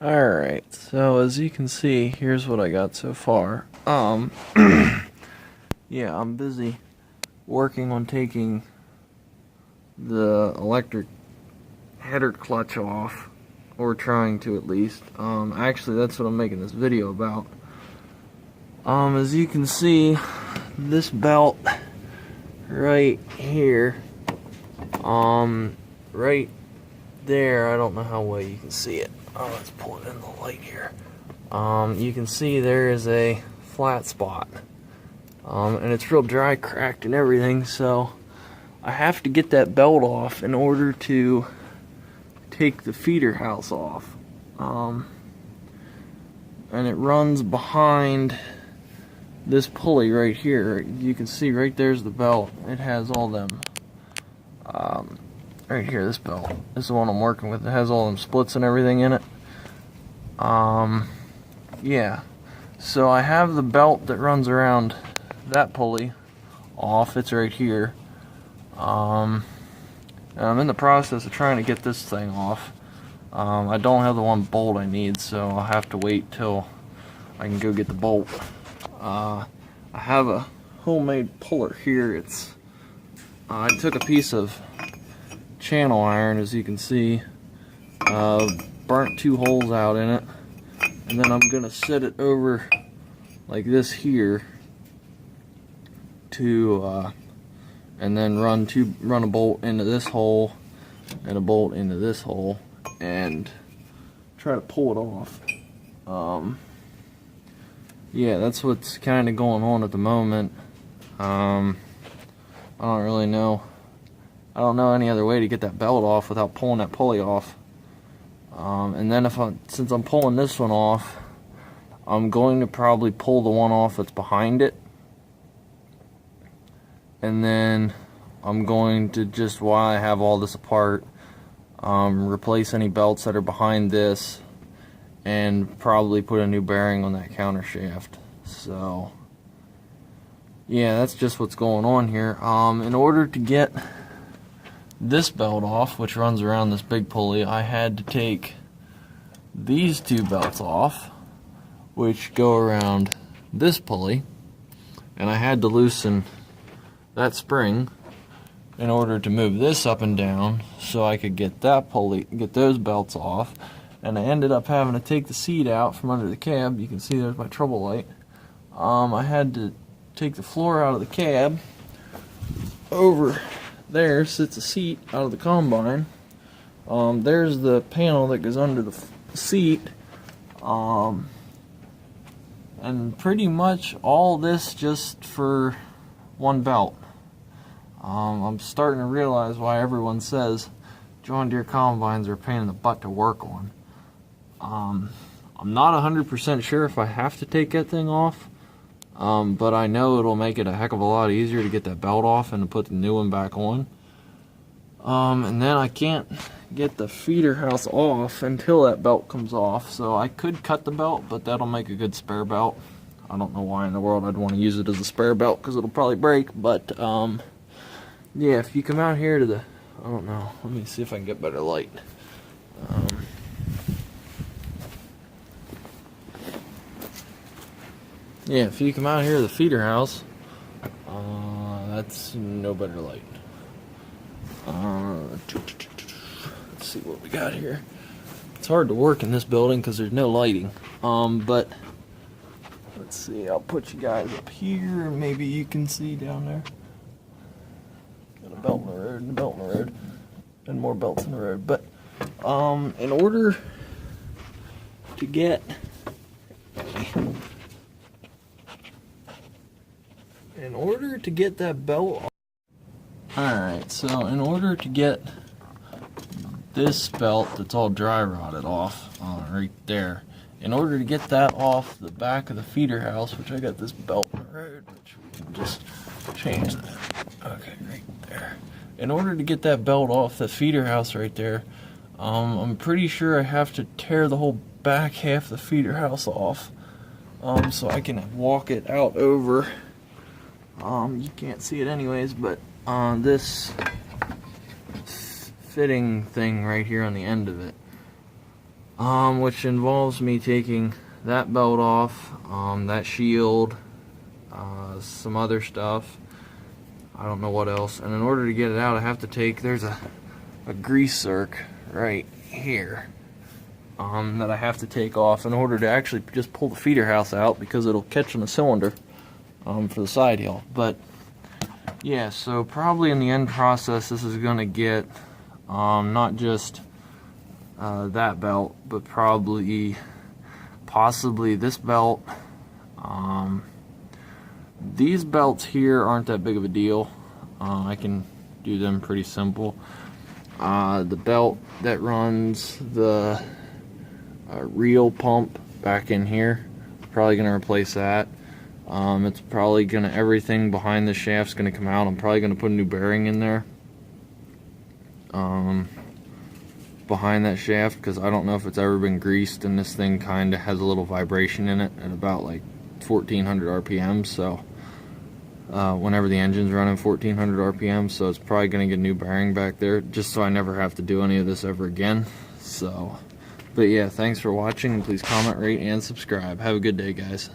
Alright, so as you can see, here's what I got so far. Yeah, I'm busy working on taking the electric header clutch off, or trying to at least. Actually, that's what I'm making this video about. As you can see, this belt right here, right there, I don't know how well you can see it. Let's pull it in the light here. You can see there is a flat spot. And it's real dry, cracked, and everything, so I have to get that belt off in order to take the feeder house off. And it runs behind this pulley right here. You can see right there's the belt. It has all them, right here, this belt. This is the one I'm working with. It has all them splits and everything in it. Yeah. So I have the belt that runs around that pulley off. It's right here. And I'm in the process of trying to get this thing off. I don't have the one bolt I need, so I'll have to wait till I can go get the bolt. I have a homemade puller here. I took a piece of channel iron, as you can see, burnt 2 holes out in it, and then I'm gonna set it over like this here to and then run a bolt into this hole and a bolt into this hole and try to pull it off. Yeah, that's what's kind of going on at the moment. I don't really know. I don't know any other way to get that belt off without pulling that pulley off. And then since I'm pulling this one off, I'm going to probably pull the one off that's behind it. And then I'm going to, just while I have all this apart, replace any belts that are behind this and probably put a new bearing on that counter shaft. So yeah, that's just what's going on here. In order to get this belt off, which runs around this big pulley, I had to take these 2 belts off, which go around this pulley, and I had to loosen that spring in order to move this up and down so I could get that pulley, get those belts off. And I ended up having to take the seat out from under the cab. You can see there's my trouble light. I had to take the floor out of the cab. Over there sits a seat out of the combine. There's the panel that goes under the seat. And pretty much all this just for one belt. I'm starting to realize why everyone says John Deere combines are a pain in the butt to work on. I'm not 100% sure if I have to take that thing off, but I know it'll make it a heck of a lot easier to get that belt off and to put the new one back on. And then I can't get the feeder house off until that belt comes off, so I could cut the belt, but that'll make a good spare belt. I don't know why in the world I'd want to use it as a spare belt, because it'll probably break, but yeah, if you come out here to the, I don't know, let me see if I can get better light. Yeah, if you come out here to the feeder house, that's no better light. Let's see what we got here. It's hard to work in this building because there's no lighting. But let's see, I'll put you guys up here, and maybe you can see down there. Got a belt in the road, and a belt in the road, and more belts in the road. But in order to get that belt off. Alright, so in order to get this belt that's all dry rotted off, right there, in order to get that off the back of the feeder house, which I got this belt in the road, which we can just change that. Okay, right there. In order to get that belt off the feeder house right there, I'm pretty sure I have to tear the whole back half of the feeder house off, so I can walk it out over. You can't see it anyways, but this fitting thing right here on the end of it. which involves me taking that belt off, that shield, some other stuff. I don't know what else. And in order to get it out, I have to take, there's a grease zerk right here that I have to take off in order to actually just pull the feeder house out, because it'll catch on the cylinder for the side heel. But yeah, so probably in the end process, this is going to get not just that belt, but possibly this belt. These belts here aren't that big of a deal. I can do them pretty simple. The belt that runs the reel pump back in here, probably going to replace that. It's probably going to, everything behind the shaft's going to come out. I'm probably going to put a new bearing in there behind that shaft, because I don't know if it's ever been greased, and this thing kind of has a little vibration in it at about like 1400 RPM. So whenever the engine's running 1400 RPM, so it's probably going to get a new bearing back there, just so I never have to do any of this ever again. So, but yeah, thanks for watching, and please comment, rate, and subscribe. Have a good day, guys.